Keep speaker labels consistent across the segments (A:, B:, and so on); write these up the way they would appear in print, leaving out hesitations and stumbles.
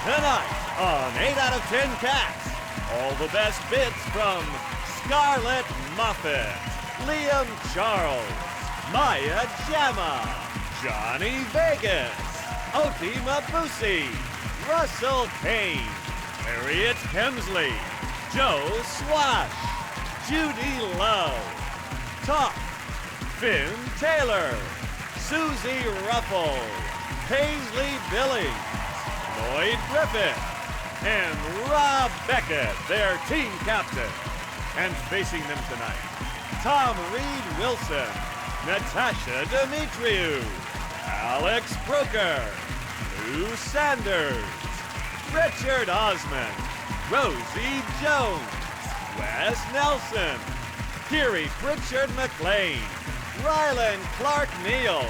A: Tonight on 8 out of 10 Cats, all the best bits from Scarlett Moffat, Liam Charles, Maya Jama, Johnny Vegas, Oti Mabuse, Russell Kane, Harriet Hemsley, Joe Swash, Judy Love, Top, Finn Taylor, Susie Ruffle, Paisley Billings, Lloyd Griffith, and Rob Beckett, their team captain. And facing them tonight, Tom Reed Wilson, Natasha Demetriou, Alex Brooker, Lou Sanders, Richard Osman, Rosie Jones, Wes Nelson, Kiri Pritchard McLean, Rylan Clark Neal,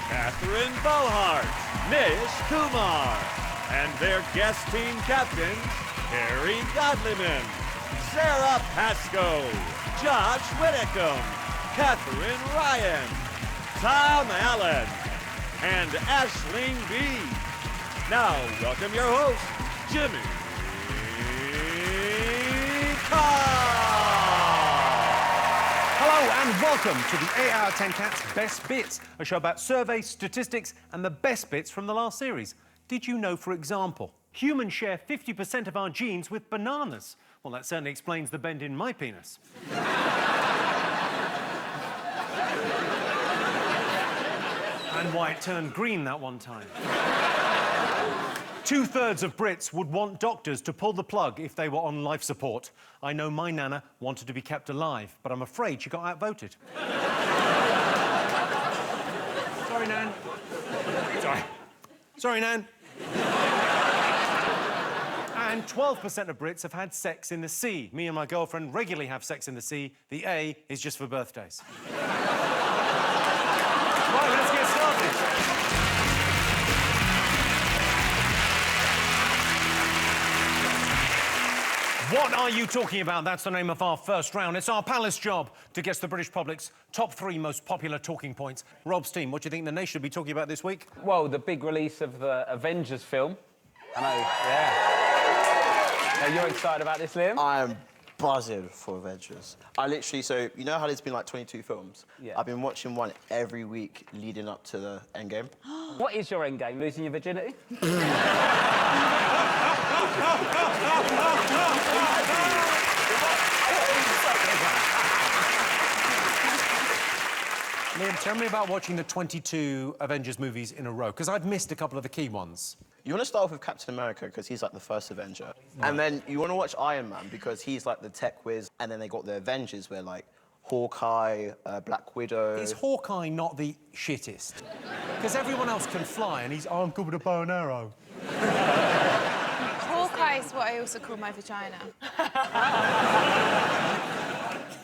A: Catherine Bohart, Nish Kumar, and their guest team captains, Harry Godliman, Sarah Pascoe, Josh Whitcomb, Catherine Ryan, Tom Allen, and Aisling B. Now, welcome your host, Jimmy Carr.
B: Hello and welcome to the 8 out of 10 Cats Best Bits, a show about surveys, statistics and the best bits from the last series. Did you know, for example, humans share 50% of our genes with bananas? Well, that certainly explains the bend in my penis. And why it turned green that one time. 2/3 of Brits would want doctors to pull the plug if they were on life support. I know my Nana wanted to be kept alive, but I'm afraid she got outvoted. Sorry, Nan. Sorry, Nan. And 12% of Brits have had sex in the sea. Me and my girlfriend regularly have sex in the sea. The A is just for birthdays. Right, let's get started. What are you talking about? That's the name of our first round. It's our palace job to guess the British public's top 3 most popular talking points. Rob's team, what do you think the nation should be talking about this week?
C: Well, the big release of the Avengers film. I know, yeah. Are you excited about this, Liam?
D: I am buzzing for Avengers. I literally, so you know how there's been like 22 films?
C: Yeah.
D: I've been watching one every week leading up to the Endgame.
C: What is your end game? Losing your virginity?
B: Liam, tell me about watching the 22 Avengers movies in a row, because I've missed a couple of the key ones.
D: You want to start off with Captain America because he's like the first Avenger. Right. And then you want to watch Iron Man because he's like the tech whiz. And then they got the Avengers where like Hawkeye, Black Widow.
B: Is Hawkeye not the shittest? Because everyone else can fly and he's, oh, I'm good with a bow and arrow.
E: Hawkeye is what I also call my vagina.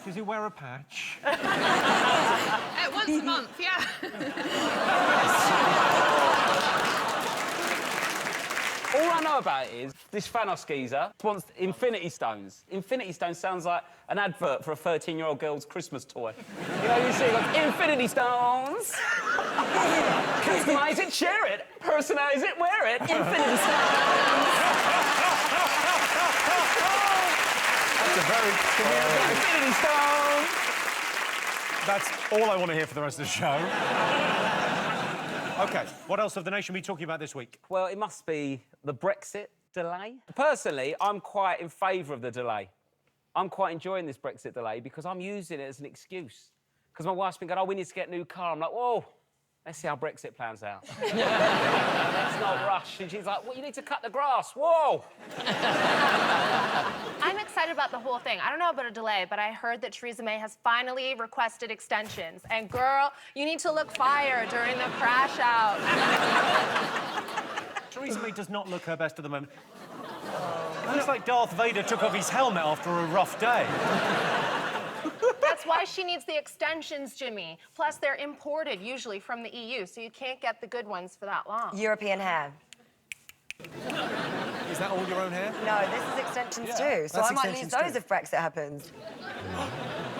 B: Does he wear a patch?
E: Once a month, yeah.
C: All I know about it is this Thanos geezer wants Infinity Stones. Infinity Stones sounds like an advert for a 13-year-old girl's Christmas toy. You know, you see, like, Infinity Stones. Customise it, share it, personalise it, wear it. Infinity Stones.
B: That's a very...
C: Infinity Stones.
B: That's all I want to hear for the rest of the show. OK, what else have the nation been talking about this week?
C: Well, it must be the Brexit delay. Personally, I'm quite in favour of the delay. I'm quite enjoying this Brexit delay because I'm using it as an excuse. Because my wife's been going, oh, we need to get a new car. I'm like, whoa, let's see how Brexit plans out. Let's not rush. And she's like, well, you need to cut the grass. Whoa!
F: I'm excited about the whole thing. I don't know about a delay, but I heard that Theresa May has finally requested extensions. And girl, you need to look fire during the crash out.
B: Theresa May does not look her best at the moment. It looks like Darth Vader took off his helmet after a rough day.
F: That's why she needs the extensions, Jimmy. Plus, they're imported, usually, from the EU, so you can't get the good ones for that long.
G: European hair.
B: Is that all your own hair?
G: No, this is extensions too, so I might lose those if Brexit happens.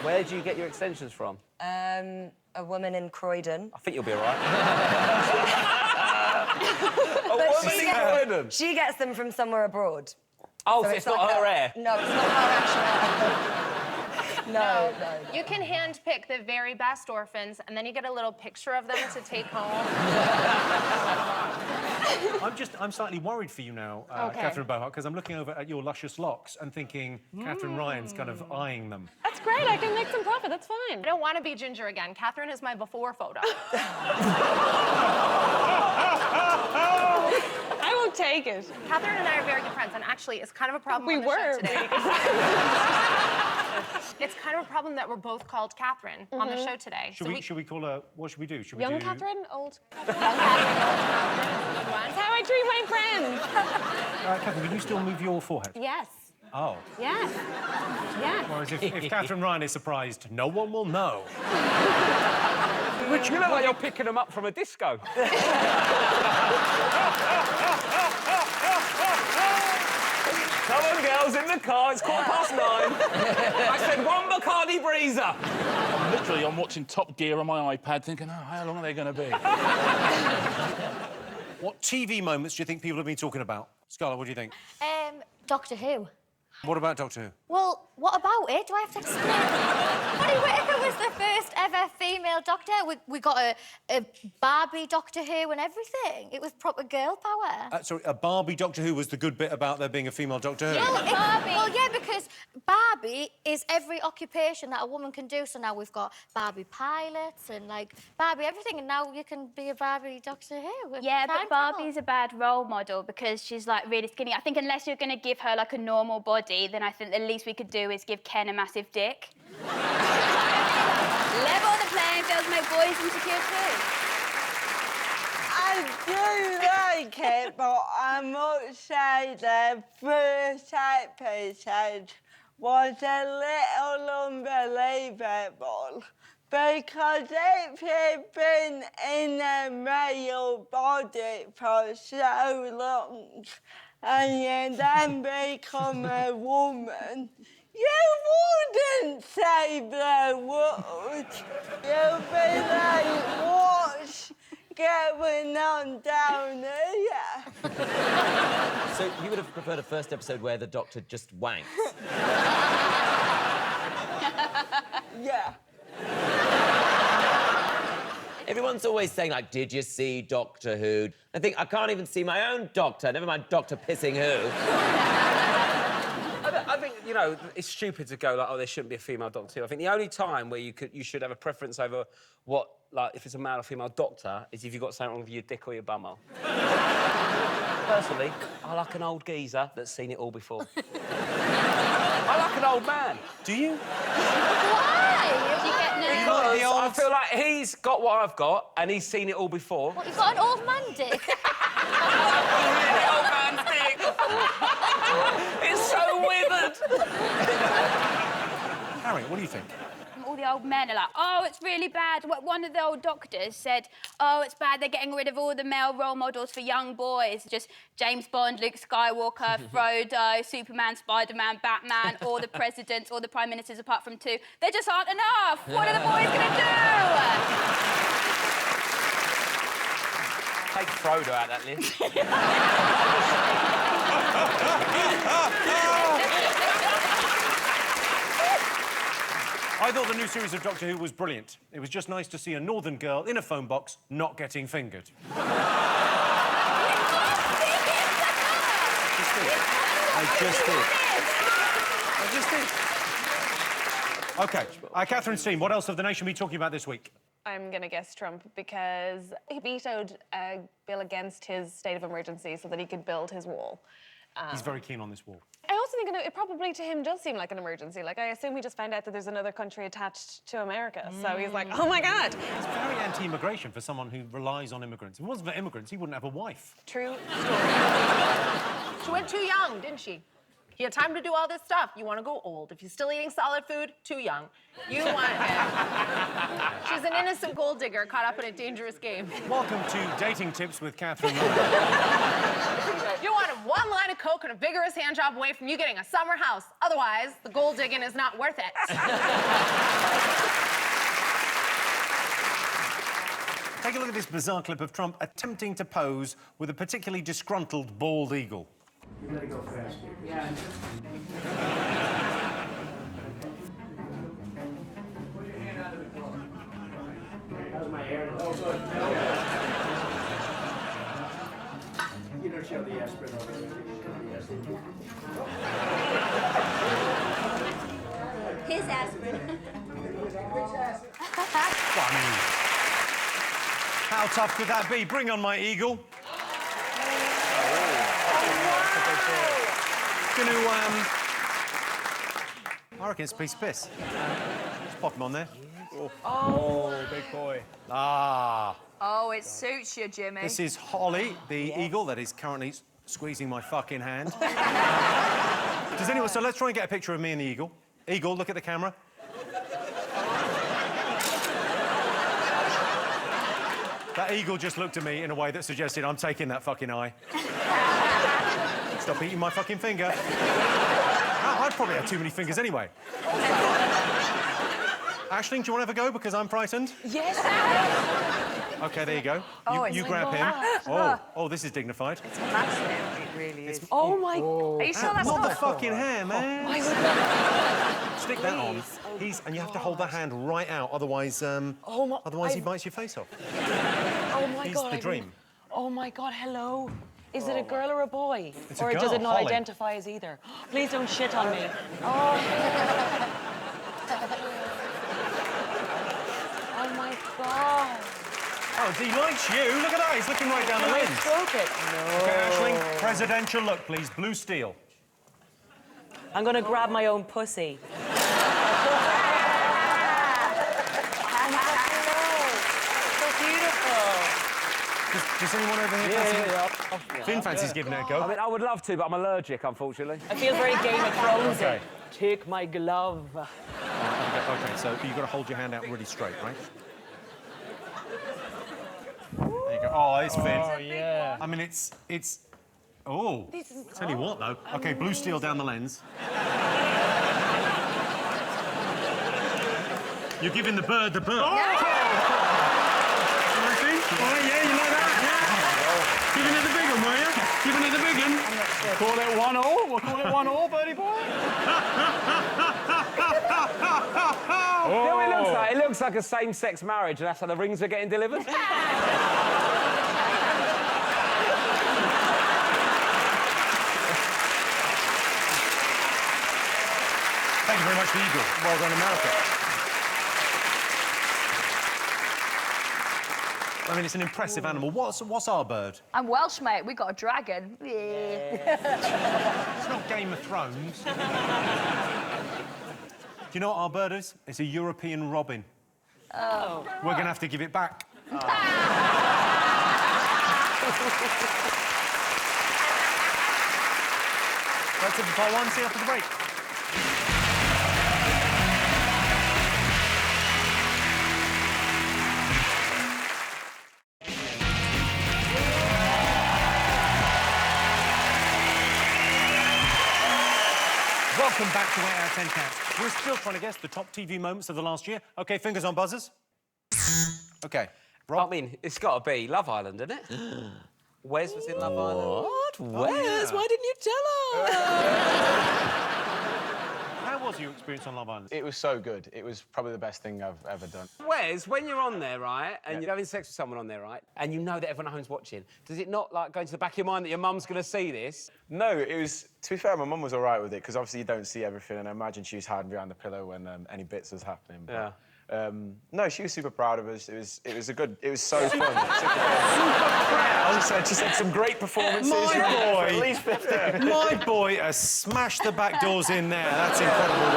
C: Where do you get your extensions from?
G: A woman in Croydon.
C: I think you'll be all right.
G: She gets them from somewhere abroad.
C: Oh, so it's not
G: like
C: her
G: a-
C: hair?
G: No, it's not her actual hair. No.
F: You can handpick the very best orphans, and then you get a little picture of them to take home.
B: I'm slightly worried for you now, Catherine Bohart, because I'm looking over at your luscious locks and thinking Catherine Ryan's kind of eyeing them.
H: That's great. I can make some profit. That's fine.
F: I don't want to be Ginger again. Catherine is my before photo.
H: I won't take it.
F: Catherine and I are very good friends, and actually, it's kind of a problem
H: We
F: on the show
H: were.
F: today. It's kind of a problem that we're both called Catherine on the show today.
B: Should we call her? What should we do? Should we
H: Young
B: do?
H: Catherine, old.
F: Young Catherine.
H: That's how I treat my friends.
B: Catherine, can you still move your forehead?
H: Yes.
B: Oh.
H: Yes. Yes.
B: Whereas if Catherine Ryan is surprised, no one will know.
C: Which you look like you're picking them up from a disco. Come on, girls, in the car. It's 9:15. I said 1 Bacardi Breezer.
I: Literally, I'm watching Top Gear on my iPad thinking, oh, how long are they going to be?
B: What TV moments do you think people have been talking about? Scarlett, what do you think?
J: Doctor Who.
B: What about Doctor Who?
J: Well, what about it? Do I have to explain? Bonnie Whittaker was the first ever female Doctor. We got a Barbie Doctor Who and everything. It was proper girl power.
B: Sorry, a Barbie Doctor Who was the good bit about there being a female Doctor Who?
J: Well, yeah, because Barbie is every occupation that a woman can do. So now we've got Barbie pilots and, like, Barbie everything, and now you can be a Barbie Doctor Who.
K: Yeah, but Barbie's a bad role model because she's, like, really skinny. I think unless you're going to give her, like, a normal body, then I think the least we could do is give Ken a massive dick. Level the playing field, make boys insecure too.
L: I do like it, but I must say the first episode was a little unbelievable because if you've been in a male body for so long and you then become a woman, you wouldn't save the world. You'd be like, what's going on down here?
M: So you would have preferred a first episode where the Doctor just wanks?
L: Yeah.
M: Everyone's always saying, like, did you see Doctor Who? I think I can't even see my own doctor, never mind Doctor pissing who.
C: I think, you know, it's stupid to go like, oh, there shouldn't be a female Doctor Who. I think the only time where you should have a preference over what, like, if it's a male or female doctor is if you've got something wrong with your dick or your bumhole. Personally, I like an old geezer that's seen it all before. I like an old man.
B: Do you?
J: Why?
K: Do you get nervous?
C: Because I feel like he's got what I've got and he's seen it all before.
J: What, you've got an old man dick?
C: The old man's dick. It's so withered.
B: Harry, what do you think?
K: All the old men are like, oh, it's really bad. One of the old doctors said, oh, it's bad, they're getting rid of all the male role models for young boys. Just James Bond, Luke Skywalker, Frodo, Superman, Spider-Man, Batman, all the presidents, all the prime ministers apart from 2. There just aren't enough. What are the boys going to do?
C: Take Frodo out that list.
B: I thought the new series of Doctor Who was brilliant. It was just nice to see a northern girl in a phone box not getting fingered. I just did. OK. Catherine's team, what else have the nation been talking about this week?
H: I'm going to guess Trump because he vetoed a bill against his state of emergency so that he could build his wall.
B: He's very keen on this wall.
H: I also think it probably to him does seem like an emergency. Like, I assume he just found out that there's another country attached to America. So he's like, oh, my God.
B: He's very anti-immigration for someone who relies on immigrants. If it wasn't for immigrants, he wouldn't have a wife.
H: True story.
F: She went too young, didn't she? He had time to do all this stuff. You want to go old. If you're still eating solid food, too young. You want him. She's an innocent gold digger caught up in a dangerous game.
B: Welcome to Dating Tips with Catherine Ryan.
F: You want one line of coke and a vigorous hand job away from you getting a summer house. Otherwise, the gold digging is not worth it.
B: Take a look at this bizarre clip of Trump attempting to pose with a particularly disgruntled bald eagle.
N: You gotta go fast. Yeah. Put your hand out of the car. That was my hair. Oh, good. You don't show the aspirin over there.
J: His aspirin.
B: Funny. How tough could that be? Bring on my eagle. I reckon it's a piece of piss. Just pop him on there.
G: Oh,
B: big boy. Ah.
F: Oh, it suits you, Jimmy.
B: This is Holly, the eagle that is currently squeezing my fucking hand. Does anyone... So let's try and get a picture of me and the eagle. Eagle, look at the camera. That eagle just looked at me in a way that suggested I'm taking that fucking eye. Stop eating my fucking finger. I'd probably have too many fingers anyway. Aisling, do you want to have a go because I'm frightened?
G: Yes.
B: OK, there you go.
G: Oh,
B: you
G: it's
B: grab him. Oh, this is dignified.
G: It's massive. It really is. Oh my...
F: Are you sure that's
B: not
F: not
B: the fucking hair, man.
G: I would not...
B: Stick that on. And you have to hold that hand right out, otherwise, otherwise he bites your face off.
G: Oh my
B: He's
G: God.
B: the dream.
G: Oh my God, hello. Is it a girl or a boy?
B: It's a
G: or
B: girl,
G: does it not
B: Holly.
G: identify as either? Please don't shit on me. Oh. Oh my God.
B: Oh, he likes you. Look at that. He's looking right down the lens.
G: Stroke it. No.
B: OK, Aisling, presidential look, please. Blue steel.
G: I'm going to grab my own pussy. So beautiful.
B: Does anyone over here fancy? Finn fancies giving it a go.
C: I mean, I would love to, but I'm allergic, unfortunately.
G: I feel very Game of Thrones.
B: Okay.
G: Take my glove.
B: OK, so you've got to hold your hand out really straight, right? There you go. Oh, it's Finn.
N: Oh, yeah.
B: I mean, it's... Oh, tell you what, though. OK, blue steel down the lens. You're giving the bird the bird. Oh! Yeah. Oh, yeah, you like that? Yeah. Giving it the big one, were you? Giving it the big one?
N: Call it 1-1. We'll call it 1-1, birdie boy.
C: You know what it looks like? It looks like a same-sex marriage, and that's how the rings are getting delivered.
B: Thank you very much, the eagle. Well done, America. I mean, it's an impressive animal. What's our bird?
F: I'm Welsh, mate. We got a dragon.
B: It's not Game of Thrones. Do you know what our bird is? It's a European robin.
F: Oh.
B: We're going to have to give it back. That's it for part one. See you after the break. Welcome back to 8 out of 10 Cats. We're still trying to guess the top TV moments of the last year. OK, fingers on buzzers. OK, Rob?
C: I mean, it's got to be Love Island, isn't it? Wes was in Love Island.
M: What? Wes?
B: yeah.
M: Why didn't you tell us?
B: How was your experience on Love Island?
O: It was so good. It was probably the best thing I've ever done.
C: Wes, when you're on there, right, and you're having sex with someone on there, right, and you know that everyone at home's watching, does it not, like, go into the back of your mind that your mum's going to see this?
O: No, it was... To be fair, my mum was all right with it, because obviously you don't see everything, and I imagine she was hiding behind the pillow when any bits was happening. But, no, she was super proud of us. It was so fun. Super proud? She said some great performances.
B: My boy!
O: At least 50.
B: My boy has smashed the back doors in there. That's incredible work.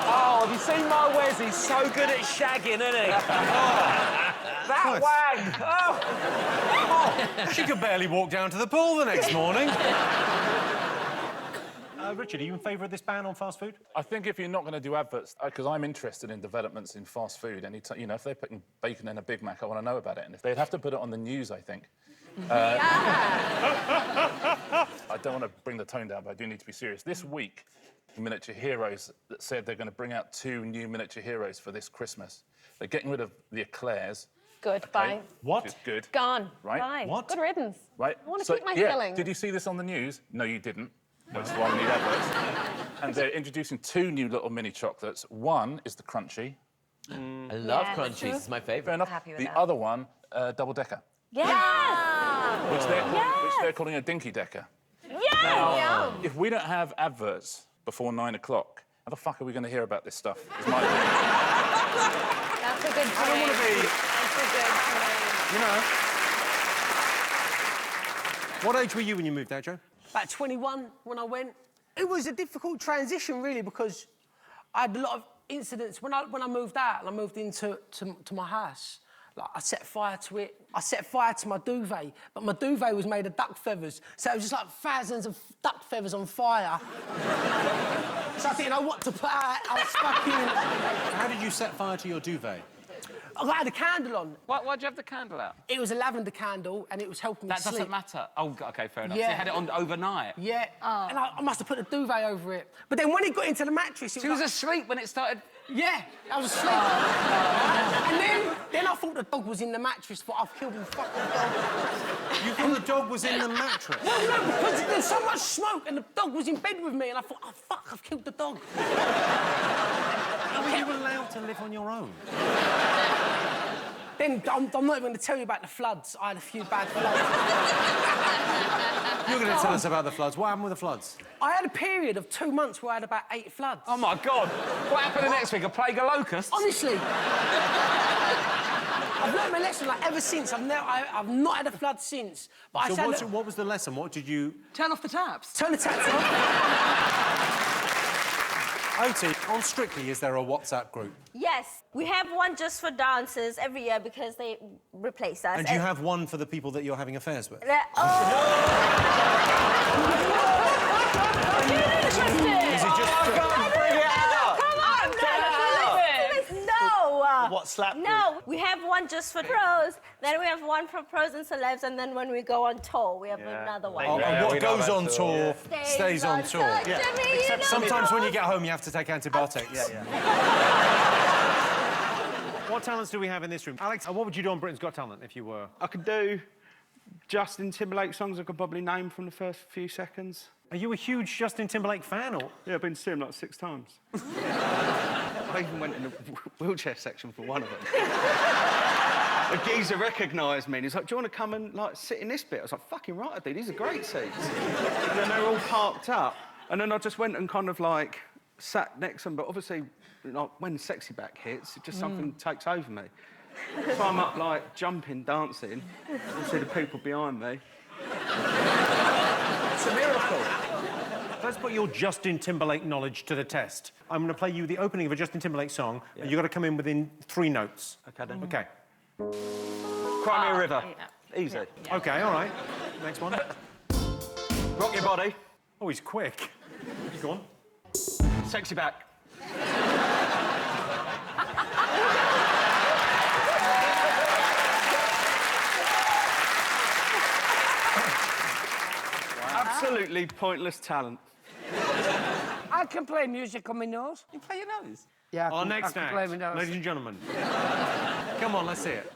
C: Oh, have you seen my Wes? He's so good at shagging, isn't he? That
B: Nice.
C: wag! Oh.
B: She could barely walk down to the pool the next morning. Richard, are you in favour of this ban on fast food?
I: I think if you're not going to do adverts, because I'm interested in developments in fast food. You know, if they're putting bacon in a Big Mac, I want to know about it. And if they'd have to put it on the news, I think. I don't want to bring the tone down, but I do need to be serious. This week, Miniature Heroes said they're going to bring out 2 new Miniature Heroes for this Christmas. They're getting rid of the eclairs,
H: Good, bye.
B: What?
I: Good.
H: Gone.
I: Right.
H: Bye.
B: What?
H: Good riddance.
I: Right.
H: I want to keep my feelings.
I: Did you see this on the news? No, you didn't. That's why we need adverts. And they're introducing 2 new little mini chocolates. One is the Crunchy.
M: I love
H: Yeah,
M: Crunchies.
H: true.
M: It's my favourite.
I: Fair enough.
G: Happy with
I: The
G: that.
I: other one, Double Decker,
H: Yes!
I: which they're calling a Dinky Decker.
H: Yes!
I: If we don't have adverts before 9 o'clock, how the fuck are we going to hear about this stuff? Is my opinion.
H: That's a good point.
B: I don't want to be,
H: That's a good point.
B: you know. What age were you when you moved out, Joe?
N: About 21 when I went. It was a difficult transition, really, because I had a lot of incidents. When I moved out and I moved into my house, like, I set fire to it. I set fire to my duvet, but my duvet was made of duck feathers, so it was just like thousands of duck feathers on fire. So I didn't know what to put out. I was fucking...
B: How did you set fire to your duvet?
N: I had a candle on.
C: Why'd you have the candle out?
N: It was a lavender candle, and it was helping me
C: That
N: sleep.
C: doesn't matter. Oh, OK, fair enough.
N: Yeah.
C: So you had it on overnight?
N: Yeah, and I must have put a duvet over it. But then when it got into the mattress...
C: She was asleep when it started...
N: Yeah, I was asleep. And then I thought the dog was in the mattress, but I've killed the fucking dog.
B: You thought the dog was in the mattress?
N: Well, no, because there's so much smoke and the dog was in bed with me, and I thought, oh, fuck, I've killed the dog.
B: How were you allowed to live on your own?
N: Then I'm not even going to tell you about the floods. I had a few bad floods.
B: You're going to tell us about the floods. What happened with the floods?
N: I had a period of 2 months where I had about 8 floods.
C: Oh, my God. What happened the next week? A plague of locusts?
N: Honestly. I've learned my lesson, like, ever since. I've not had a flood since. But
B: So
N: I said,
B: what was the lesson? What did you...
N: turn off the taps. Turn the taps off.
B: Oti, on Strictly, is there a WhatsApp group?
P: Yes, we have one just for dancers every year because they replace us.
B: And do you have one for the people that you're having affairs with?
D: Is it just...
P: What, slap? No, we have one just for pros, then we have one for pros and celebs, and then when we go on tour, we have another one.
B: And what goes on tour stays on tour.
P: Yeah.
B: Except sometimes when you get home, you have to take antibiotics. What talents do we have in this room? Alex, what would you do on Britain's Got Talent if you were?
Q: I could do Justin Timberlake songs I could probably name from the first few seconds.
B: Are you a huge Justin Timberlake fan, or...?
Q: Yeah, I've been to see him like 6 times. I even went in the wheelchair section for one of them. The geezer recognised me and he's like, do you want to come and, like, sit in this bit? I was like, fucking right I do, these are great seats. And then they were all parked up. And then I just went and kind of, like, sat next to them. But obviously, like, when Sexy Back hits, it just something takes over me. So I'm up, like, jumping, dancing, and see the people behind me. It's a miracle.
B: Let's put your Justin Timberlake knowledge to the test. I'm going to play you the opening of a Justin Timberlake song, and you've got to come in within 3 notes.
Q: OK, then.
B: OK.
Q: Cry Me a River.
B: Yeah.
Q: Easy.
B: OK, all right. Next one.
Q: Rock Your Body.
B: Oh, he's quick. Go on.
Q: Sexy Back. Absolutely pointless talent.
N: I can play music on my nose.
Q: You play your nose?
N: Yeah,
B: Our next
N: I can play
B: act,
N: my nose.
B: ladies and gentlemen. Come on, let's see it.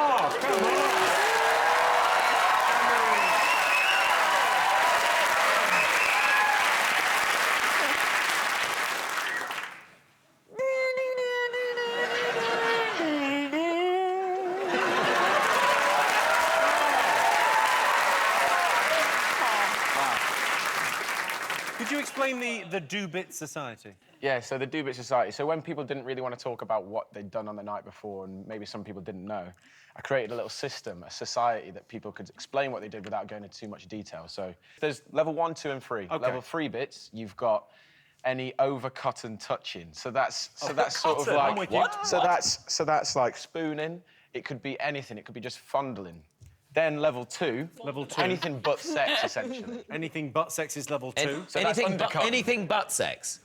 B: Oh, come on. Could you explain the Do-Bit Society?
O: Yeah, so the Do-Bit Society. So when people didn't really want to talk about what they'd done on the night before, and maybe some people didn't know, I created a little system, a society that people could explain what they did without going into too much detail. So there's level 1, 2, and 3.
B: Okay.
O: Level 3 bits, you've got any overcut and touching. So that's sort of like
B: I'm with you. What?
O: So that's like spooning. It could be anything. It could be just fondling. Then level 2.
B: Level 2.
O: Anything but sex, essentially.
B: Anything but sex is level 2.
O: So that's
M: anything
O: undercut.
M: anything but sex.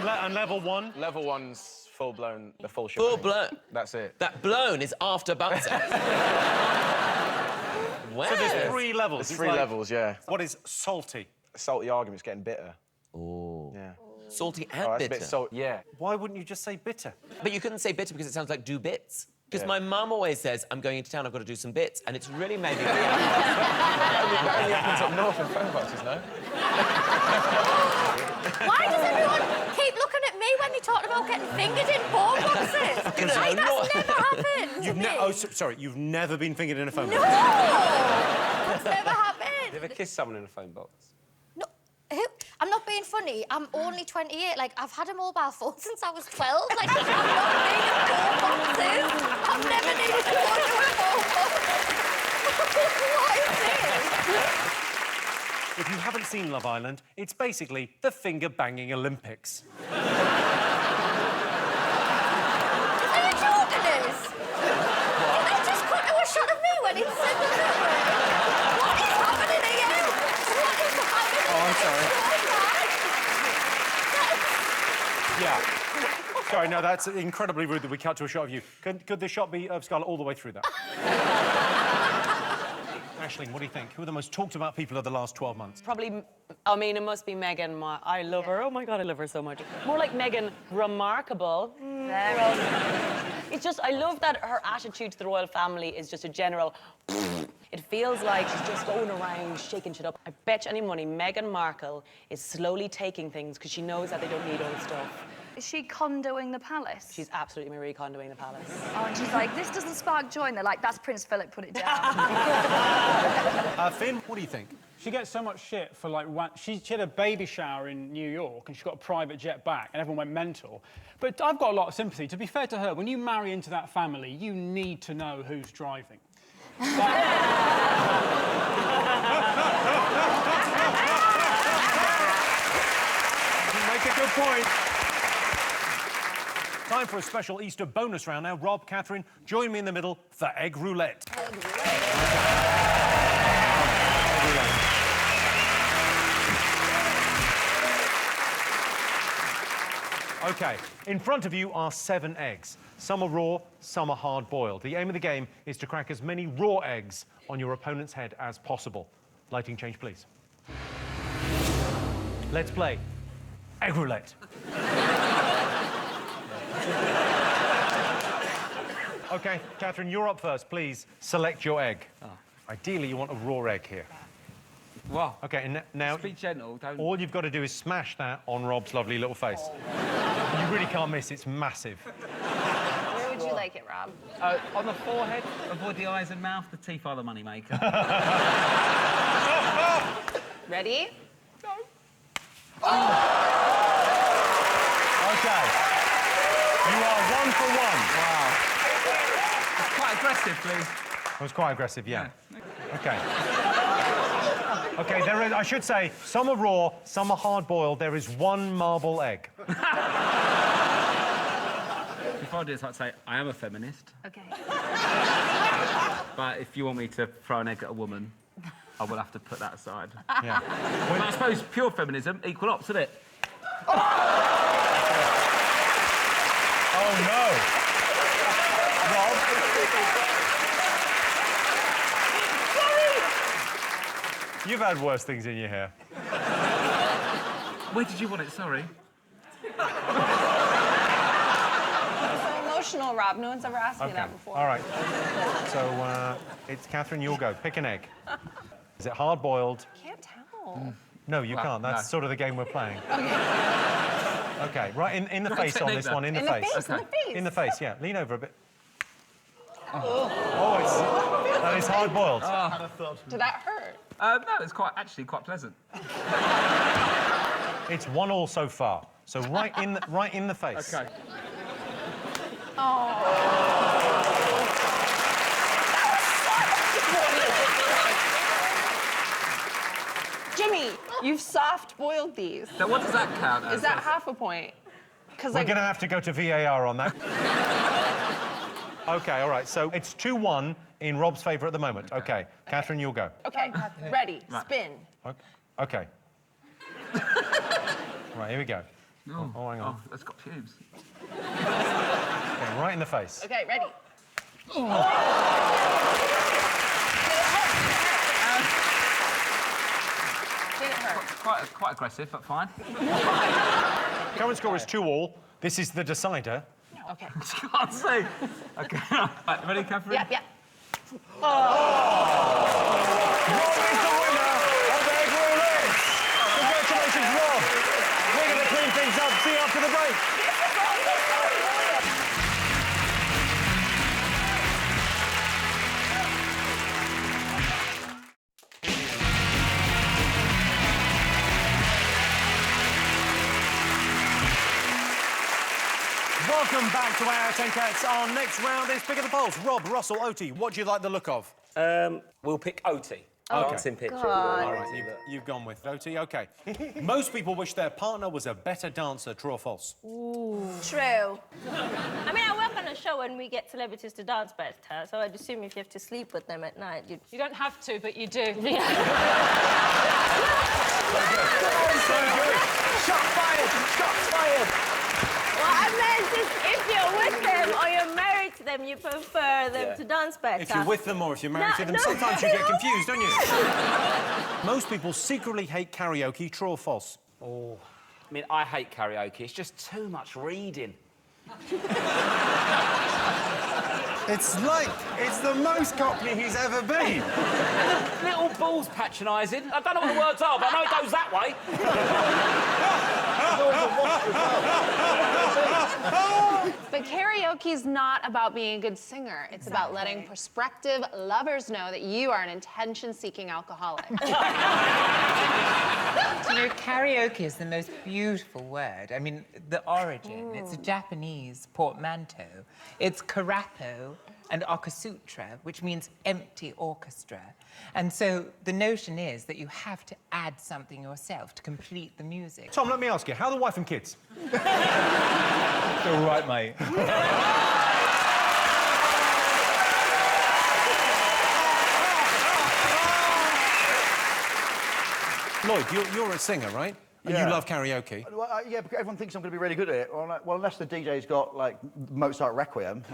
B: And level 1?
O: Level 1's full-blown, the full shit.
M: Full-blown?
O: That's it.
M: That blown is after butt sex. Wow.
B: So there's 3 levels.
O: There's
B: It's
O: 3
B: like-
O: levels, yeah.
B: What is salty?
O: A salty argument's getting bitter.
M: Oh.
O: Yeah.
M: Salty and
O: Oh, that's
M: bitter.
O: a bit salty. Yeah.
B: Why wouldn't you just say bitter?
M: But you couldn't say bitter because it sounds like do bits. Because
O: Yeah.
M: my mum always says, I'm going into town, I've got to do some bits. And it's really made me...
O: That only happens up north in phone boxes, no?
J: Why does everyone keep looking at me when they talk about getting fingered in phone boxes? Like, that's never happened to me.
B: Sorry, you've never been fingered in a phone
J: No!
B: box?
J: That's never happened.
C: You ever kiss someone in a phone box?
J: I'm not being funny. I'm only 28. Like, I've had a mobile phone since I was 12. Like, I've not needed phone boxes. I've never needed to go to a phone box. What is this?
B: If you haven't seen Love Island, it's basically the finger-banging Olympics.
J: Are you joking us? Did they just cut to a shot of me when it said the number? What is happening here? What is happening?
B: Oh, I'm sorry. Yeah. Sorry, no, that's incredibly rude that we cut to a shot of you. Could the shot be of Scarlett all the way through that? Aisling, what do you think? Who are the most talked about people of the last 12 months?
R: Probably, I mean, it must be Meghan. I love her. Oh my God, I love her so much. More like Meghan Remarkable. It's just, I love that her attitude to the royal family is just a general. It feels like she's just going around shaking shit up. I bet you any money Meghan Markle is slowly taking things because she knows that they don't need old stuff.
S: Is she condoing the palace?
R: She's absolutely Marie Kondoing the palace.
S: Oh, and she's like, this doesn't spark joy. And they're like, that's Prince Philip, put it down.
B: Finn, what do you think?
T: She gets so much shit for, like, she had a baby shower in New York and she got a private jet back and everyone went mental. But I've got a lot of sympathy. To be fair to her, when you marry into that family, you need to know who's driving.
B: You make a good point. Time for a special Easter bonus round now. Rob, Catherine, join me in the middle for Egg Roulette. OK, in front of you are 7 eggs. Some are raw, some are hard-boiled. The aim of the game is to crack as many raw eggs on your opponent's head as possible. Lighting change, please. Let's play Egg Roulette. OK, Catherine, you're up first. Please select your egg. Ideally, you want a raw egg here.
C: Wow.
B: OK, and now...
C: Just be gentle, don't...
B: All you've got to do is smash that on Rob's lovely little face. You really can't miss, it's massive.
F: Where would you like it, Rob?
C: On the forehead, avoid the eyes and mouth. The teeth are the moneymaker.
F: Ready?
B: No. OK. You are 1 for 1.
C: Wow. It's quite aggressive, please.
B: It was quite aggressive, yeah. OK. OK, there is, I should say, some are raw, some are hard-boiled. There is 1 marble egg.
C: Before I do this, I'd say I am a feminist.
S: OK.
C: But if you want me to throw an egg at a woman, I will have to put that aside.
B: Yeah.
C: Well, I suppose pure feminism, equal ops, isn't it?
B: Oh, no. Rob? You've had worse things in your hair.
C: Where did you want it? Sorry.
F: So emotional, Rob. No one's ever asked me
B: Okay.
F: that before.
B: All right. So, it's Catherine, you'll go. Pick an egg. Is it hard-boiled?
F: Can't tell.
B: No, you
C: Well,
B: can't. That's
C: no.
B: sort of the game we're playing.
F: Okay.
B: OK, right in the face on
C: technique,
B: this one, in the
F: In
B: face.
F: the face, in the face.
B: In the face, yeah. Lean over a bit. Oh, that is hard-boiled.
F: Did that hurt?
C: No, it's actually quite pleasant.
B: It's 1-1 so far. So right in the face.
C: OK.
F: Oh. Jimmy, you've soft-boiled these.
C: Now, what does that count as?
F: Is that half a point? Because
B: We're going to have to go to VAR on that. OK, all right. So it's 2-1 in Rob's favour at the moment. OK. Catherine, you'll go.
F: Okay, ready,
C: Right.
F: spin.
B: OK. Right, here we go. Oh, hang on.
Q: Oh, that's got pubes.
B: Okay, right in the face.
F: Okay, ready? Did it hurt?
Q: Quite aggressive, but fine.
B: Current score is 2-2. This is the decider.
F: Okay.
Q: Can't see. Okay. Right, ready, Catherine?
F: Yep, yep.
B: Rob is the winner of Egg Roulette. Congratulations, Rob. We're going to clean things up. See you after the break. Welcome back to our 10 Cats. Our next round is Pick of the Polls. Rob, Russell, Oti, what do you like the look of?
C: We'll pick Oti.
B: Okay.
C: Dancing picture.
B: All right, you've gone with Oti, OK. Most people wish their partner was a better dancer, true or false?
P: Ooh. True. I mean, I work on a show and we get celebrities to dance better, so I'd assume if you have to sleep with them at night, you'd...
H: You don't have to, but you do.
P: Yeah.
B: Shots fired! Shots fired!
P: Well, I meant if you're with them or you're married to them, you prefer them to dance better.
B: If you're with them or if you're married to them, sometimes you get confused, don't you? Most people secretly hate karaoke, true or false?
C: Oh, I mean, I hate karaoke. It's just too much reading.
B: It's like it's the most Cockney he's ever been.
C: Little balls patronising. I don't know what the words are, but I know it goes that way.
E: But karaoke's not about being a good singer. It's about letting prospective lovers know that you are an attention-seeking alcoholic.
U: You know, karaoke is the most beautiful word. I mean, the origin, it's a Japanese portmanteau. It's karapo and okasutra, which means empty orchestra. And so the notion is that you have to add something yourself to complete the music.
B: Tom, let me ask you, how are the wife and kids?
U: They're all right, mate.
B: Lloyd, you're a singer, right? And you love karaoke.
V: Well, yeah, because everyone thinks I'm going to be really good at it. Well, unless the DJ's got, like, Mozart Requiem.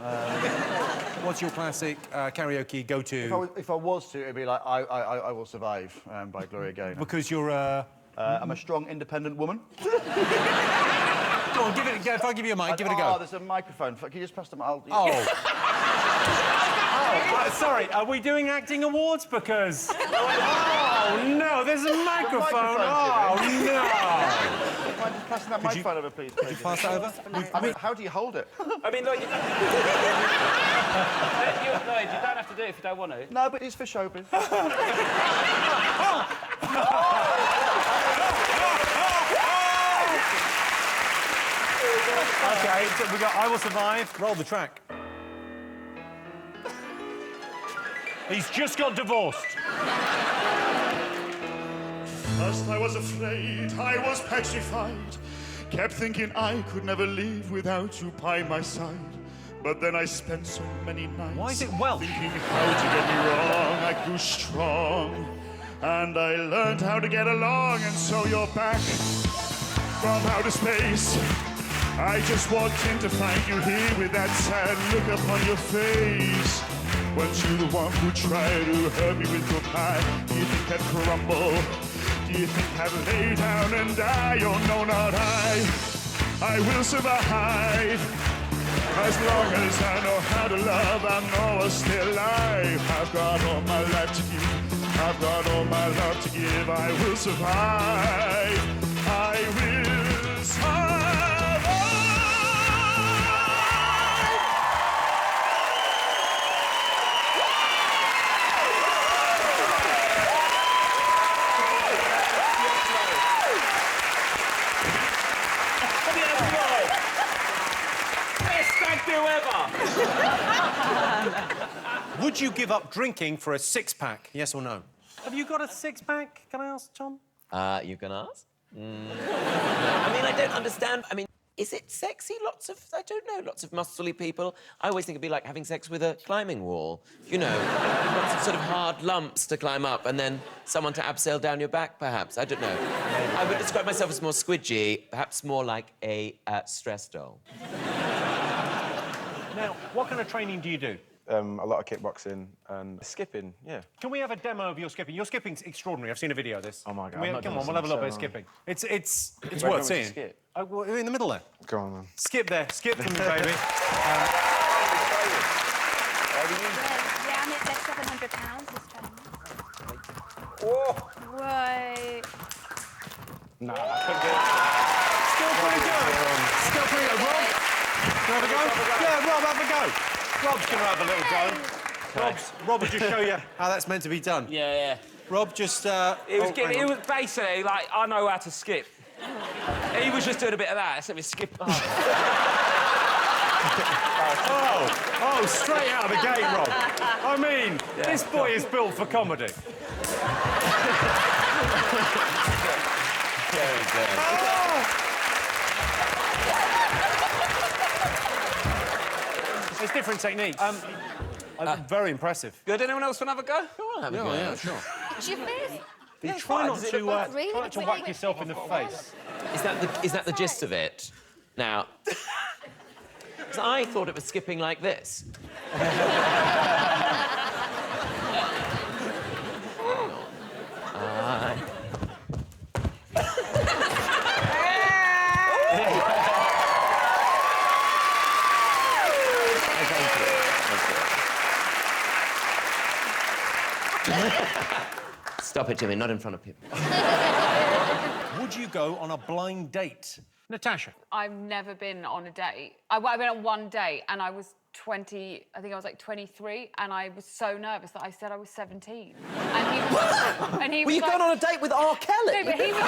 B: What's your classic karaoke go-to?
V: If I was to, it'd be like I Will Survive by Gloria Gaynor.
B: Because you're a...
V: I'm a strong, independent woman.
B: Go on, give it a go. If I give you a mic, give it a go.
V: Oh, there's a microphone. Can you just pass them?
B: Sorry, are we doing acting awards? Because... Oh, no, there's a microphone. Oh, no.
V: Can I just pass that microphone over, please?
B: Could you pass that over?
V: I mean, how do you hold it?
C: I mean, Lloyd, Lloyd, you don't have to do it if you don't want to.
V: No, but it's for showbiz.
B: OK, so we got I Will Survive. Roll the track. He's just got divorced.
W: First I was afraid, I was petrified. Kept thinking I could never live without you by my side. But then I spent so many nights...
B: Why is it Welsh?
W: ...thinking how to get me wrong. I grew strong. And I learned how to get along. And so you're back from outer space. I just walked in to find you here with that sad look upon your face. Weren't you the one who tried to hurt me with your pie? Do you think I'd crumble? Do you think I'd lay down and die? Oh, no, not I will survive. As long as I know how to love, I know I'll stay alive. I've got all my life to give. I've got all my love to give. I will survive. I will survive.
B: Would you give up drinking for a six-pack, yes or no? Have you got a six-pack, can I ask, Tom?
M: You can ask? I mean, I don't understand. I mean, Is it sexy? I don't know, lots of muscly people. I always think it'd be like having sex with a climbing wall. You know, lots of sort of hard lumps to climb up and then someone to abseil down your back, perhaps. I don't know. I would describe myself as more squidgy, perhaps more like a stress doll.
B: Now, what kind of training do you do?
O: A lot of kickboxing and skipping, yeah.
B: Can we have a demo of your skipping? Your skipping's extraordinary. I've seen a video of this.
O: Oh, my God.
B: Come on, we'll have a little bit of skipping. It's
O: Where
B: worth
O: can we
B: seeing.
O: skip?
B: Oh, well, in the middle there.
O: Go on, then.
B: Skip there. Skip from me, baby.
S: Yeah, I'm at like 700 pounds this time.
O: Whoa!
S: Why?
O: Nah, I couldn't do it.
B: Still pretty good. Still pretty good. Rob, you have a go? Yeah, Rob, have a go. Rob's going to have a little go. Rob will just show you how that's meant to be done.
C: Yeah.
B: Rob, just...
C: It was basically like, I know how to skip. He was just doing a bit of that, except with skip.
B: Oh, straight out of the gate, Rob. I mean, this boy is built for comedy.
M: Very good.
B: It's different technique. Very impressive.
C: Good. Anyone else want to have a go?
M: Go on, have a go.
B: Yeah, sure.
J: It's your face.
B: You try not to
J: Really?
B: whack yourself in the face.
M: Is that the gist of it? Now, 'cause I thought it was skipping like this. Stop it, Jimmy, not in front of people.
B: Would you go on a blind date? Natasha?
H: I've never been on a date. I've been on one date and I was 20, I think I was like 23, and I was so nervous that I said I was 17. And he was, and he
D: Were you
H: was
D: going on a date with R. Kelly?
H: No, but he was...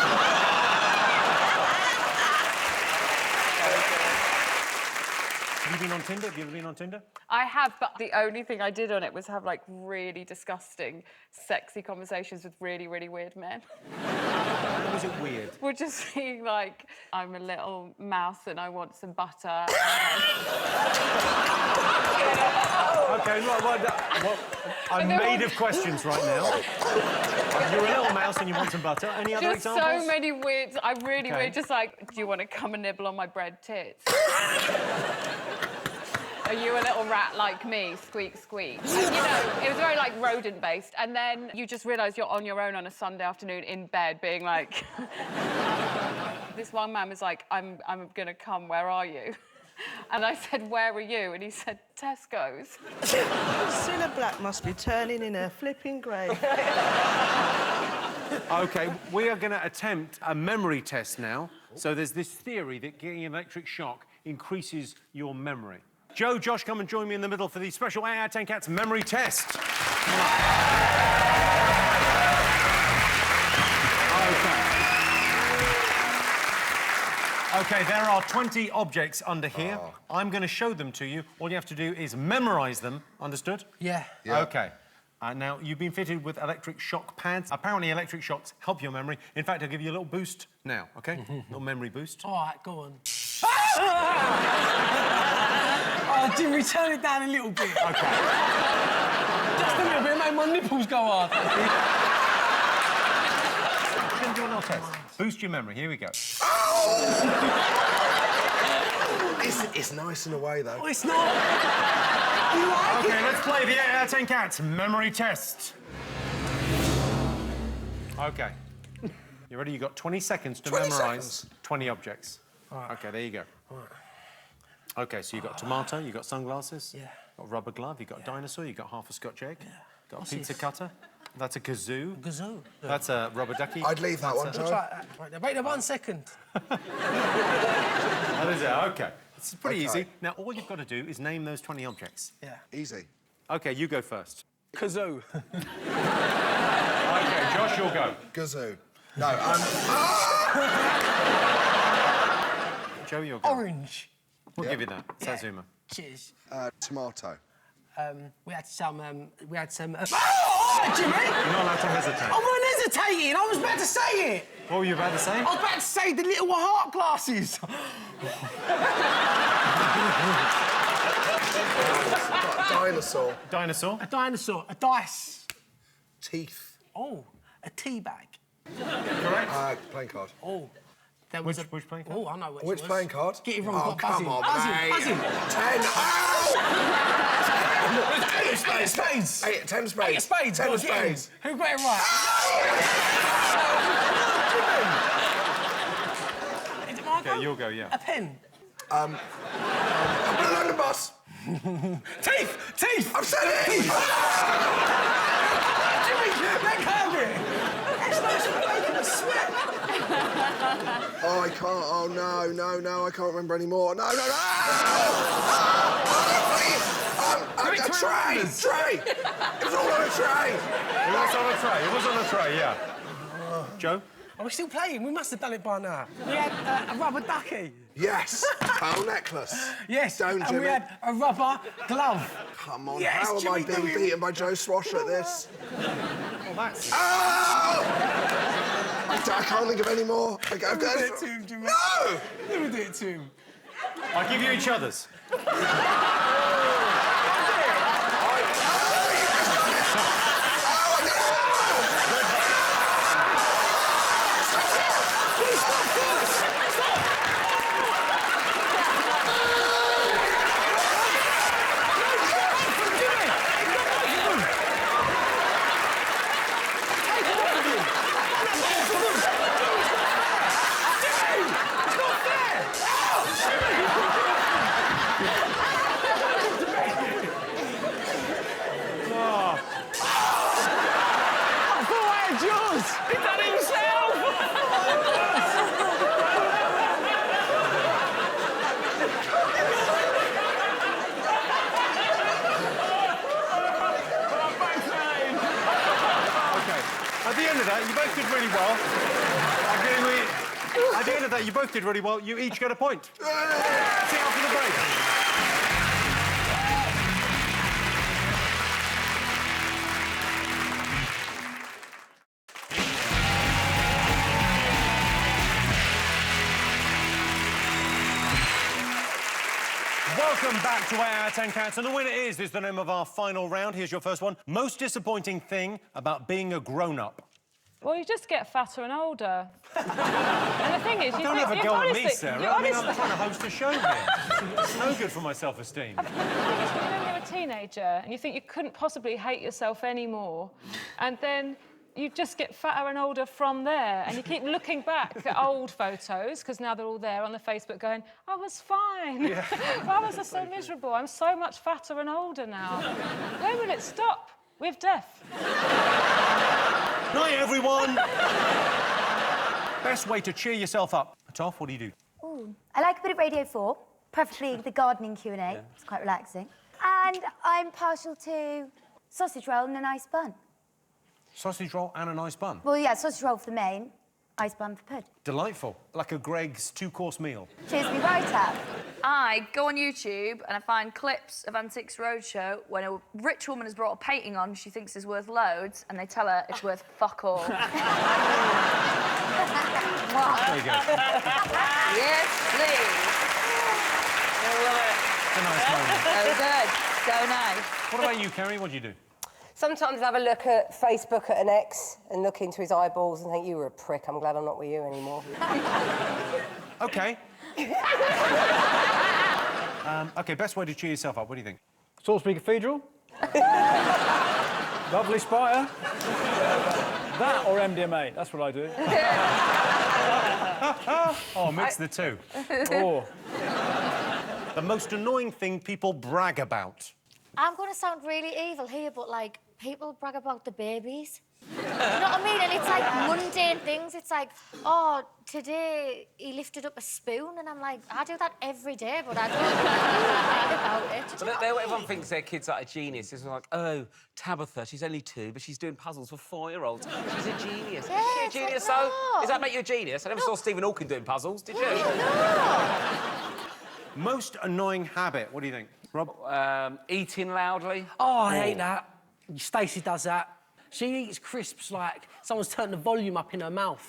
B: Have you been on Tinder? Have you ever been on Tinder?
H: I have, but the only thing I did on it was have, like, really disgusting, sexy conversations with really, really weird men.
B: How was it weird?
H: We're just being like, I'm a little mouse and I want some butter.
B: OK, I'm made of questions right now. You're a little mouse and you want some butter. Any other
H: Just
B: examples?
H: so many weird... I'm really weird, just like, do you want to come and nibble on my bread tits? Are you a little rat like me? Squeak, squeak. And, you know, it was very, like, rodent-based. And then you just realise you're on your own on a Sunday afternoon in bed being like... This one man was like, I'm going to come, where are you? And I said, where are you? And he said, Tesco's.
A: Cilla Black must be turning in her flipping grave.
B: OK, we are going to attempt a memory test now. So there's this theory that getting an electric shock increases your memory. Joe, Josh, come and join me in the middle for the special 8 out of 10 Cats memory test. OK, there are 20 objects under here. I'm going to show them to you. All you have to do is memorise them. Understood?
N: Yeah.
B: OK. Now, you've been fitted with electric shock pads. Apparently, electric shocks help your memory. In fact, I'll give you a little boost now, OK? Little memory boost.
N: All right, go on. Oh, Jimmy, turn it down a little bit.
B: OK.
N: Just a little bit, make my nipples go hard.
B: We're going to do a little test. Boost your memory. Here we go.
A: It's nice in a way, though.
N: Oh, it's not. You like
B: OK, let's play the 8 out of 10 Cats memory test. OK. You ready? You've got 20 seconds to memorise 20 objects.
N: Right.
B: OK, there you go.
N: Right.
B: OK, so you've got tomato, you've got sunglasses,
N: Yeah.
B: got a rubber glove, you've got a dinosaur, you've got half a Scotch egg, got
N: What's
B: a pizza
N: this?
B: cutter. That's a kazoo.
N: Kazoo?
B: That's a rubber ducky.
A: I'd leave that one,
B: That's
A: Joe.
N: Try that. Right, now, wait there 1 second.
B: That is it, OK. It's pretty
A: Okay.
B: easy. Now, all you've got to do is name those 20 objects.
N: Yeah.
A: Easy.
B: OK, you go first.
N: Kazoo.
B: OK, Josh, you'll go.
A: Gazoo. No,
B: Joe, you'll go.
N: Orange.
B: We'll give you that. Satsuma.
N: Cheers.
A: tomato.
N: We had some. Oh, Jimmy!
B: You're not allowed to hesitate.
N: I wasn't hesitating. I was about to say it.
B: What were you about to say?
N: I was about to say the little heart glasses.
G: Dinosaur.
B: Dinosaur.
N: A dinosaur. A dice.
G: Teeth.
N: Oh, a tea bag.
B: Correct.
G: Playing card.
N: Oh. There was
B: which playing card?
N: Oh, I know which
G: Which
N: was.
G: playing card?
N: Get it wrong.
G: Oh,
N: got
G: come
N: buzzing.
G: on,
N: Buzzing,
G: mate.
N: buzzing.
G: 10. Oh!
N: 10 spades.
G: 10 spades.
N: 8 of spades.
G: 10
N: Go
G: of
N: on, get in.
G: spades.
N: Who got it right? Is it my go?
B: Okay, you'll go, yeah.
N: A pen.
G: I'm gonna load the bus.
N: Teeth! Teeth!
G: I've said it!
N: Jimmy, make hungry. It's making me sweat.
G: Oh, I can't. Oh, no, I can't remember anymore. No. A tray! Tray! It was all on a tray!
B: It was on a tray. It was on a tray, yeah. Joe?
N: Are we still playing? We must have done it by now. We had a rubber ducky.
G: Yes, pearl necklace.
N: Yes,
G: Don't,
N: and
G: Jimmy.
N: we had a rubber glove.
G: Come on,
N: Yes,
G: how am I
N: Jimmy,
G: being beaten by Joe Swash at this?
B: Well, that's...
G: Oh! I can't think of any more. I've got
N: Never do it to him, Jimmy.
G: No!
N: Never do it to him.
B: I'll give you each other's. At the end of that, you both did really well. You each get a point. See you after the break. Welcome back to 8 out of 10 Cats, and the winner is the name of our final round. Here's your first one. Most disappointing thing about being a grown-up.
H: Well, you just get fatter and older. And the thing is, you
B: don't
H: think,
B: have a go at me,
H: honestly,
B: Sarah.
H: you
B: I mean,
H: honestly-
B: I'm trying to host a show here. It's no good for my self-esteem.
H: The thing is, when you're a teenager and you think you couldn't possibly hate yourself anymore, and then you just get fatter and older from there, and you keep looking back at old photos, because now they're all there on the Facebook going, I was fine.
B: Yeah.
H: Why was I so miserable? I'm so much fatter and older now. When will it stop? With death.
B: Night, everyone. Best way to cheer yourself up. Toph, what do you do?
K: Ooh, I like a bit of Radio 4, preferably the gardening Q&A. It's quite relaxing. And I'm partial to sausage roll and a nice bun.
B: Sausage roll and a nice bun.
K: Well, yeah, sausage roll for the main, ice bun for pud.
B: Delightful. Like a Greg's two-course meal.
K: Cheers me right up.
S: I go on YouTube and I find clips of Antiques Roadshow when a rich woman has brought a painting on she thinks is worth loads, and they tell her it's worth fuck all.
B: There you go.
S: Yes, please. I love it.
B: It's a nice moment.
S: So good. So nice.
B: What about you, Kerry? What do you do?
L: Sometimes I have a look at Facebook at an ex and look into his eyeballs and think, you were a prick, I'm glad I'm not with you anymore.
B: OK. OK, best way to cheer yourself up. What do you think?
T: Salisbury Cathedral. Lovely spire. That or MDMA, that's what I do.
B: Oh, mix the two.
T: Oh.
B: The most annoying thing people brag about.
J: I'm going to sound really evil here, but, like, people brag about the babies. You know what I mean? And it's, like, mundane things. It's like, oh, today he lifted up a spoon, and I'm like, I do that every day, but I don't brag about it. Do you know what I
C: Everyone
J: mean?
C: thinks their kid's like a genius. It's like, oh, Tabitha, she's only 2, but she's doing puzzles for 4-year-olds. She's a genius.
J: Yeah,
C: Is she a
J: it's like,
C: genius,
J: no.
C: though? Does that make you a genius? I never saw Stephen Hawking doing puzzles, did you?
B: Most annoying habit. What do you think, Rob?
C: Eating loudly.
N: Oh, I hate that. Stacey does that. She eats crisps like someone's turned the volume up in her mouth.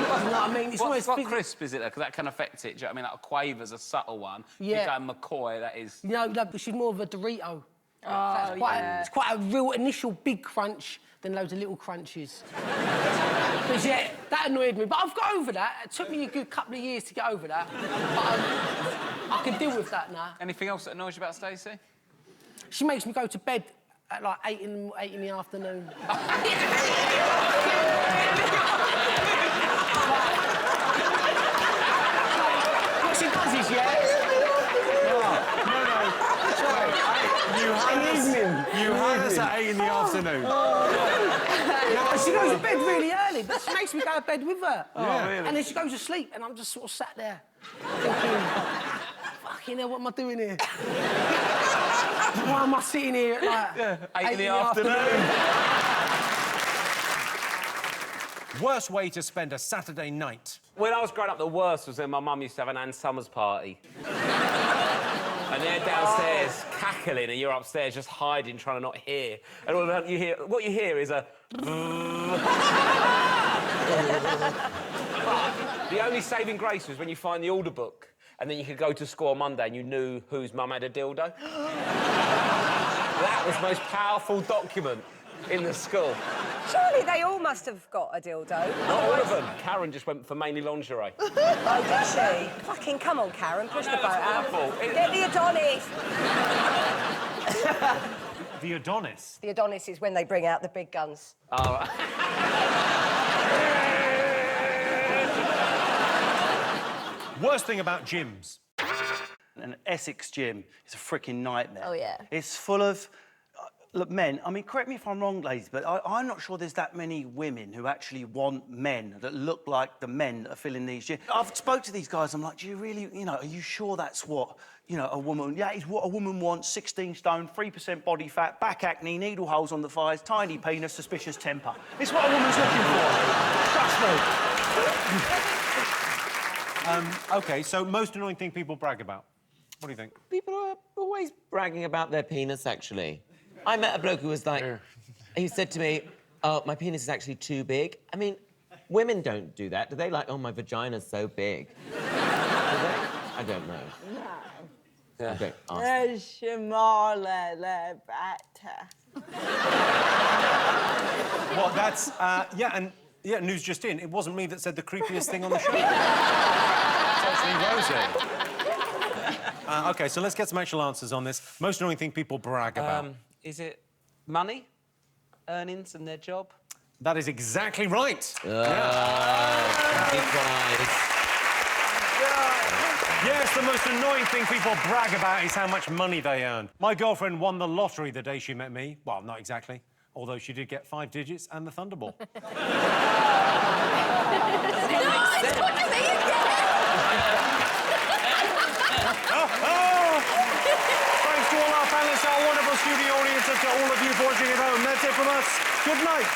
N: what I mean? It's always
C: what crisp is it? Because that can affect it. Do you know what I mean? Like a quaver's a subtle one.
N: Yeah.
C: You go McCoy, that is...
N: No, she's more of a Dorito.
H: Oh,
N: It's quite a real initial big crunch, then loads of little crunches. But yeah, that annoyed me. But I've got over that. It took me a good couple of years to get over that. But I can deal with that now.
C: Anything else that annoys you about Stacey?
N: She makes me go to bed at like 8 in the afternoon. What she does is,
B: You had us at 8 in the afternoon.
N: She goes to bed really early, but she makes me go to bed with her.
B: Yeah. Really?
N: And then she goes to sleep, and I'm just sort of sat there, thinking, fucking hell, what am I doing here? Why am I sitting here at like
C: 8 in the afternoon?
B: Worst way to spend a Saturday night?
C: When I was growing up, the worst was when my mum used to have an Ann Summers party. And they're downstairs cackling, and you're upstairs just hiding, trying to not hear. And all of a sudden, what you hear is a... But the only saving grace was when you find the order book, and then you could go to school on Monday and you knew whose mum had a dildo. That was the most powerful document in the school.
L: Surely they all must have got a dildo.
C: Not all of them. Karen just went for mainly lingerie.
L: Oh, did she? Fucking come on, Karen, push the boat out. Get the Adonis.
B: The Adonis?
L: The Adonis is when they bring out the big guns.
C: All right.
B: Worst thing about gyms?
I: An Essex gym is a freaking nightmare.
F: Oh, yeah.
I: It's full of... Look, men, I mean, correct me if I'm wrong, ladies, but I'm not sure there's that many women who actually want men that look like the men that are filling these gyms. I've spoke to these guys, I'm like, do you really, you know, are you sure that's what, you know, a woman... Yeah, it's what a woman wants, 16 stone, 3% body fat, back acne, needle holes on the thighs, tiny penis, suspicious temper. It's what a woman's looking for. Trust me.
B: OK, so most annoying thing people brag about. What do you think?
M: People are always bragging about their penis, actually. I met a bloke who was like... He said to me, oh, my penis is actually too big. I mean, women don't do that. Do they like, oh, my vagina's so big? Do they? I don't know.
Q: No.
M: Yeah. Okay,
Q: They're smaller, they're better.
B: Well, that's... yeah, and... Yeah, news just in. It wasn't me that said the creepiest thing on the show. It's actually Rosie. OK, so let's get some actual answers on this. Most annoying thing people brag about.
C: Is it money, earnings and their job?
B: That is exactly right. Yes, the most annoying thing people brag about is how much money they earn. My girlfriend won the lottery the day she met me. Well, not exactly. Although she did get 5 digits and the Thunderball. Thanks to all our panelists, our wonderful studio audience, and to all of you watching at home. That's it from us. Good night.